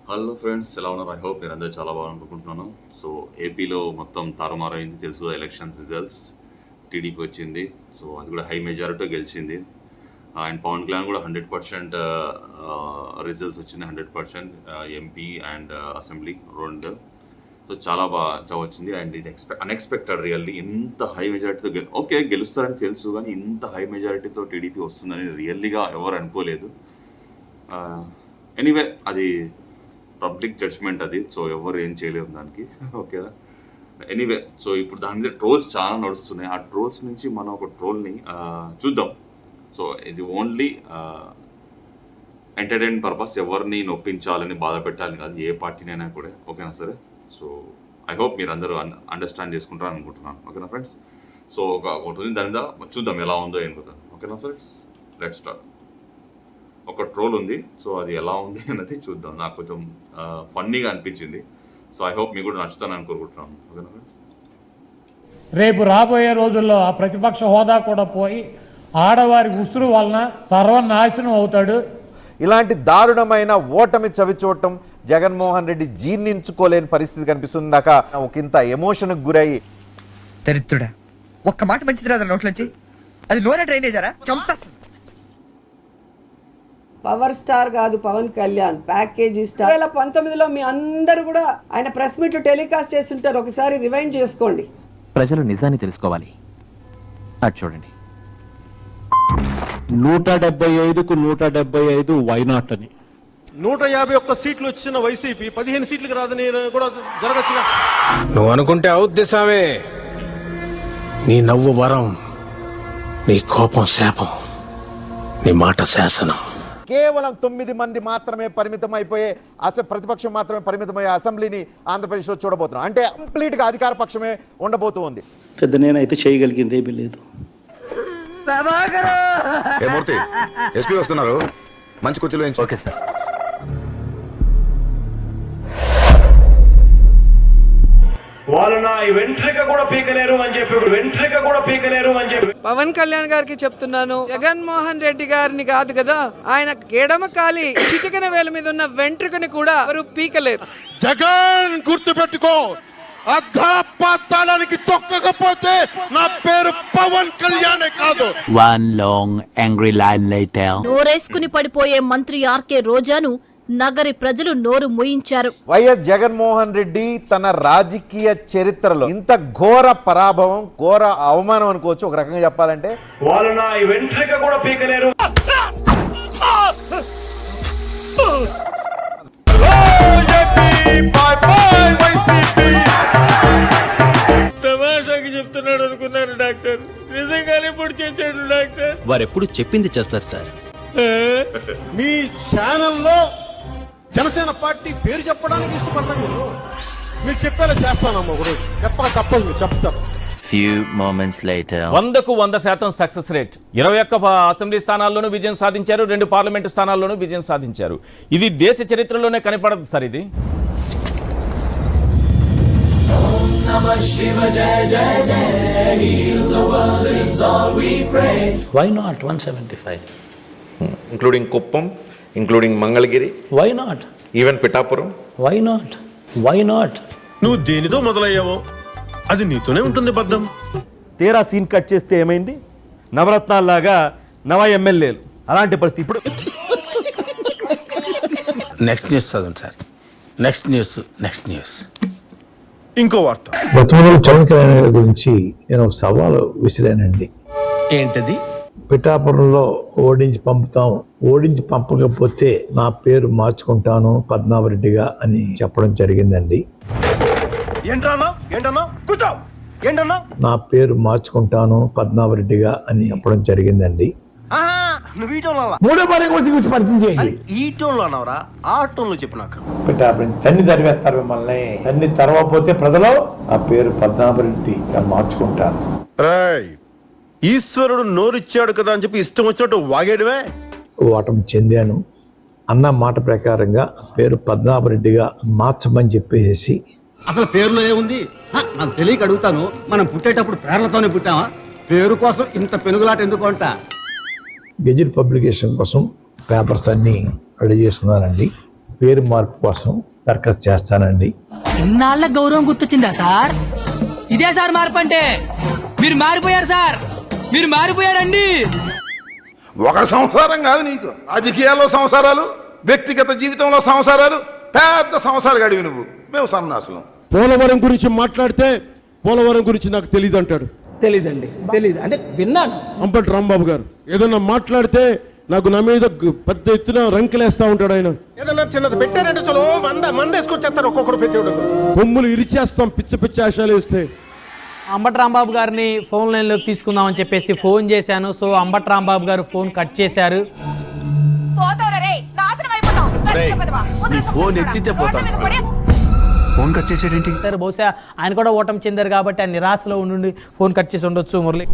Hello friends, ఎలా ఉన్నారు? I hope మీరు అందరూ చాలా బాగుంటున్నాను. సో ఏపీలో మొత్తం తారుమారైంది, తెలుసు కదా. ఎలక్షన్స్ రిజల్ట్స్ టీడీపీ వచ్చింది. సో అది కూడా హై మెజారిటీతో గెలిచింది. అండ్ పవన్ కళ్యాణ్ కూడా 100% రిజల్ట్స్ వచ్చింది. 100% ఎంపీ అండ్ అసెంబ్లీ రెండు. సో చాలా బాగా వచ్చింది. అండ్ ఇది అన్ఎక్స్పెక్టెడ్ రియల్లీ. ఇంత హై మెజారిటీతో ఓకే గెలుస్తారని తెలుసు, కానీ ఇంత హై మెజారిటీతో టీడీపీ వస్తుందని రియల్లీగా ఎవరు అనుకోలేదు. ఎనీవే, అది పబ్లిక్ జడ్జ్మెంట్ అది. సో ఎవరు ఏం చేయలేరు దానికి. ఓకేనా? ఎనీవే, సో ఇప్పుడు దాని మీద ట్రోల్స్ చాలా నడుస్తున్నాయి. ఆ ట్రోల్స్ నుంచి మనం ఒక ట్రోల్ని చూద్దాం. సో ఇది ఓన్లీ ఎంటర్టైన్మెంట్ పర్పస్, ఎవరిని నొప్పించాలని బాధ పెట్టాలని కాదు, ఏ పార్టీనైనా కూడా. ఓకేనా సరే? సో ఐ హోప్ మీరు అందరూ అండర్స్టాండ్ చేసుకుంటారని అనుకుంటున్నాను. ఓకేనా ఫ్రెండ్స్? సో ఒకటి ఉంది, దాని మీద చూద్దాం ఎలా ఉందో ఏం కదా. ఓకేనా ఫ్రెండ్స్? Let's start. ఒక ట్రోల్ ఉంది, సో అది ఎలా ఉంది అనేది చూద్దాం. నాకు కొంచెం ఫన్నీగా అనిపించింది. సో ఐ హోప్ మీకు కూడా నచ్చుతానని కోరుకుంటున్నాను. ఓకేనా ఫ్రెండ్స్? రేపు రాబోయే రోజుల్లో ఆ ప్రతిపక్ష హోదా కూడా పోయి ఆడవారి ఉసురు వలన సర్వనాశనం అవుతాడు. ఇలాంటి దారుణమైన ఓటమి చవిచూడటం జగన్మోహన్ రెడ్డి జీర్ణించుకోలేని పరిస్థితి కనిపిస్తుంది. దాకా ఒకంత ఎమోషన్కి గురయ్యి, దరిద్రుడా, ఒక్క మాట మంచిది రాదు నోట్లోంచి. అది నూనె డ్రైనేజారా? చంపేస్తుంది. పవర్ స్టార్ కాదు పవన్ కళ్యాణ్, ప్యాకేజీ స్టార్. 2019లో మీ అందరూ కూడా ఆయన ప్రెస్ మీట్లు టెలికాస్ట్ చేస్తుంటారు, ఒకసారి రివైండ్ చేసుకోండి. ప్రజలు నిజాన్ని తెలుసుకోవాలి. అటు చూడండి, 175కు 175 వైనాట్ అని. 151 సీట్లు వచ్చిన వైసీపీ 15 సీట్లకు రాదని కూడా జరగచ్చుగా. నువ్వు అనుకుంటే అవుద్ది సామే. నీ నవ్వు వరం, నీ కోపం శాపం, నీ మాట శాసనం. కేవలం 9 మంది మాత్రమే పరిమితం అయిపోయే ప్రతిపక్షం మాత్రమే పరిమితమయ్యే అసెంబ్లీని ఆంధ్రప్రదేశ్లో చూడబోతున్నాం. అంటే కంప్లీట్గా అధికార పక్షమే ఉండబోతుంది. పెద్ద నేనైతే చేయగలిగింది ఏమీ లేదు. మూర్తి, ఎస్పీ వస్తున్నారు, మంచి కుర్చీలో. Okay sir. వాళ్ళు నా వెంట్రిక కూడా పీకలేరు అని చెప్పి పవన్ కళ్యాణ్ గారికి చెప్తున్నాను, జగన్మోహన్ రెడ్డి గారిని కాదు కదా, ఆయన ఎడమ కాలి చిటికెన వేల మీద ఉన్న వెంట్రుకని కూడా ఎవరు పీకలేరు. జగన్ గుర్తు పెట్టుకో, అర్ధపాతాళానికి తొక్కకపోతే నా పేరు పవన్ కళ్యాణే కాదు. One long angry line later. నోరేసుకుని పడిపోయే మంత్రి ఆర్కే రోజాను నగరి ప్రజలు నోరు మూయించారు. వైఎస్ జగన్మోహన్ రెడ్డి తన రాజకీయ చరిత్రలో ఇంత ఘోర పరాభవం, ఘోర అవమానం అనుకోవచ్చు ఒక రకంగా చెప్పాలంటే. వాళ్ళు నా వెంట్రిక కూడా పీకలేరు. తమాషాకి చెప్తున్నాడు అనుకున్నారు డాక్టర్, నిజంగానే పొడి చేశాడు డాక్టర్. వారెప్పుడు చెప్పింది చేస్తారు సార్. మీ ఛానల్లో జనసేన పార్టీ పేరు చెప్పడానికి ఇష్టపడ్డాను. మీరు చెప్పేలా చేస్తానమ్మా, ఒకరోజు చెప్పక తప్పదు, మీరు చెప్తారు. Few moments later. 100కు 100% సక్సెస్ రేట్. 21 అసెంబ్లీ స్థానాల్లోనూ విజయం సాధించారు, 2 పార్లమెంటు స్థానాల్లోనూ విజయం సాధించారు. ఇది దేశ చరిత్రలోనే కనపడదు సార్. ఇది Why not 175? Including Kuppam, including Mangalgiri. Why not? Even Pittapuram. Why not? Why not? నువ్వు దేనితో మొదలయ్యావో అది నీతోనే ఉంటుంది బద్దం. తీరా సీన్ కట్ చేస్తే ఏమైంది? నవరత్నాల్లాగా నవ ఎమ్మెల్యేలు. అలాంటి పరిస్థితి ఇప్పుడు. నెక్స్ట్ న్యూస్ చదవండి సార్. Next news. ఇంకో వార్త. పవన్ కళ్యాణ్ గారి గురించి నేను సవాలు విసిరానండి. ఏంటది? పిఠాపురంలో ఓడించి పంపకపోతే నా పేరు మార్చుకుంటాను పద్మనాభరెడ్డిగా అని చెప్పడం జరిగిందండి. నా పేరు మార్చుకుంటాను పద్మనాభరెడ్డిగా అని చెప్పడం జరిగిందండి. పిఠాపురం తన్ని తరివేస్తారు, మిమ్మల్ని తన్ని తరవపోతే ప్రజలు నా పేరు పద్మనాభరెడ్డిగా మార్చుకుంటాను. ఈశ్వరుడు నోరిచ్చాడు కదా అని చెప్పి ఇష్టం వచ్చినట్టు వాగేయడమే. ఓటమి చెందాను అన్న మాట ప్రకారంగా పేరు పద్మనాభరెడ్డిగా మార్చమని చెప్పేసి. అసలు పేరులో ఏముంది? నాకు తెలియక అడుగుతాను. మనం పుట్టేటప్పుడు ప్రేరణతోనే పుట్టామా? పేరు కోసం ఇంత పెనుగులాట ఎందుకు అంట? గెజిట్ పబ్లికేషన్ కోసం పేపర్స్ అన్ని రెడీ చేసుకున్నానండి. పేరు మార్పు కోసం దరఖాస్తు చేస్తానండి. ఇన్నాళ్ళ గౌరవం గుర్తొచ్చిందా సార్? ఇదే సార్ మార్పు అంటే. మీరు మారిపోయారు సార్, మీరు మారిపోయారండి. ఒక సంసారం కాదు నీకు, రాజకీయాల్లో సంసారాలు, వ్యక్తిగత జీవితంలో సంసారాలు, పెద్ద సంసార గడివి నువ్వు. మేము సన్నాసులం. పోలవరం గురించి మాట్లాడితే పోలవరం గురించి నాకు తెలియదు అంటాడు. తెలీదండి, తెలీదు అంటే విన్నాను. అంబటి రాంబాబు గారు ఏదన్నా మాట్లాడితే నాకు నా మీద పెద్ద ఎత్తున రంకెలేస్తా ఉంటాడు ఆయన. ఏదన్నా చిన్నది పెట్టారంటే చలో 100 మంది వేసుకొచ్చేస్తారు ఒక్కొక్కరు పెట్టి. కొమ్ములు ఇరిచేస్తాం పిచ్చి పిచ్చి ఆశాలు వేస్తే. అంబటి రాంబాబు గారిని ఫోన్ లైన్లోకి తీసుకుందామని చెప్పేసి ఫోన్ చేశాను. సో అంబటి రాంబాబు గారు ఫోన్ కట్ చేశారు. ఫోన్ ఎత్తితే పోతాను. ఫోన్ కట్ చేసేటేంటి? బహుశా ఆయన కూడా ఓటమి చెందారు కాబట్టి ఆ నిరాశలో ఉండి ఫోన్ కట్ చేసి ఉండొచ్చు మురళి.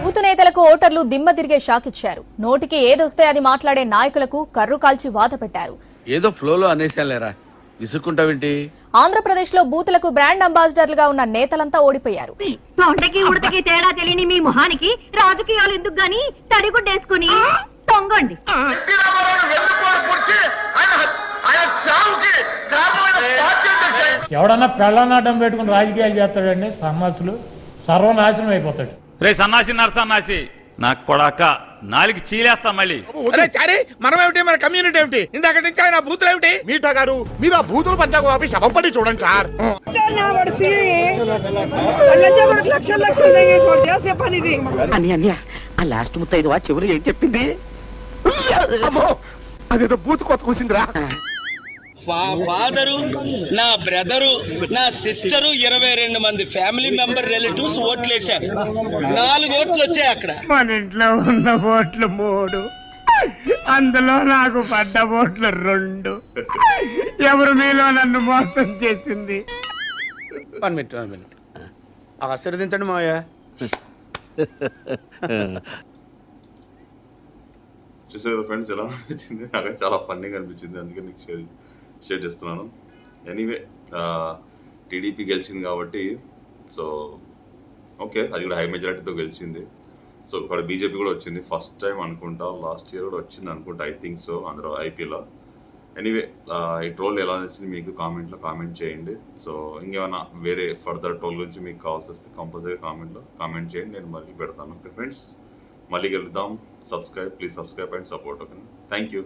బూతు నేతలకు ఓటర్లు దిమ్మ తిరిగే షాక్ ఇచ్చారు. నోటికి ఏదొస్తే అది మాట్లాడే నాయకులకు కర్రు కాల్చి వాత పెట్టారు. ఏదో ఫ్లోలో అనేసాలేరా, విసుక్కుంటావేంటి? ఆంధ్రప్రదేశ్ లో బూతులకు బ్రాండ్ అంబాసిడర్లుగా ఉన్న నేతలంతా ఓడిపోయారు. తొండకి ఉడతకి తేడా తెలియని మీ మొహానికి రాజకీయాలు ఎందుకు గాని తడిగుడ్డేసుకుని తొంగండి. ఎవడన్నా పెళ్ళనాటం పెట్టుకుని రాజకీయాలు చేస్తాడండి, సన్నాసులు సర్వనాశనం అయిపోతాడు. రే సన్నాసి నరసన్నాసి నాకు కొడాక నాలుగు చీలేస్తా మళ్ళీ. మనం ఏమిటి, మన కమ్యూనిటీ ఏమిటి? ఇందాక నుంచి ఆయన బూతులు ఏమిటి? మీటా గారు మీరు ఆ బూతులు పంచాకు ఆపి శవం పడి చూడండి సార్. ఆ లాస్ట్ ముత్తైదువా చివరి ఏం చెప్పింది? అదేదో బూతు కొత్త కూసిందిరా. ఫాదరు, నా బ్రదరు, నా సిస్టరు, 22 మంది ఫ్యామిలీ మెంబర్ రిలేటివ్స్ ఓట్లేశారు. 4 ఓట్లు వచ్చాయి అక్కడ. మన ఇంట్లో ఉన్న ఓట్లు 3, అందులో నాకు పడ్డ ఓట్లు 2. ఎవరు మీలో నన్ను మోసం చేసింది? 1 మినిట్ ఆశీర్వదించండి మావయ్య. చూసారు ఫ్రెండ్స్ ఎలా అనిపించింది? నాకు చాలా ఫన్నీగా అనిపించింది, అందుకే నీకు షేర్ చేస్తున్నాను. ఎనీవే టీడీపీ గెలిచింది కాబట్టి సో ఓకే, అది కూడా హై మెజారిటీతో గెలిచింది. సో ఇక్కడ బీజేపీ కూడా వచ్చింది ఫస్ట్ టైం అనుకుంటా, లాస్ట్ ఇయర్ కూడా వచ్చింది అనుకుంటా, ఐ థింక్ సో, అందరూ ఐపీలో. ఎనీవే ఈ ట్రోల్ ఎలా నచ్చింది మీకు కామెంట్లో కామెంట్ చేయండి. సో ఇంకేమైనా వేరే ఫర్దర్ ట్రోల్ గురించి మీకు కావాల్సి వస్తే కంపల్సరీ కామెంట్లో కామెంట్ చేయండి, నేను మళ్ళీ పెడతాను. ఓకే ఫ్రెండ్స్, మళ్ళీ కలుద్దాం. Please subscribe and support. Okay, thank you.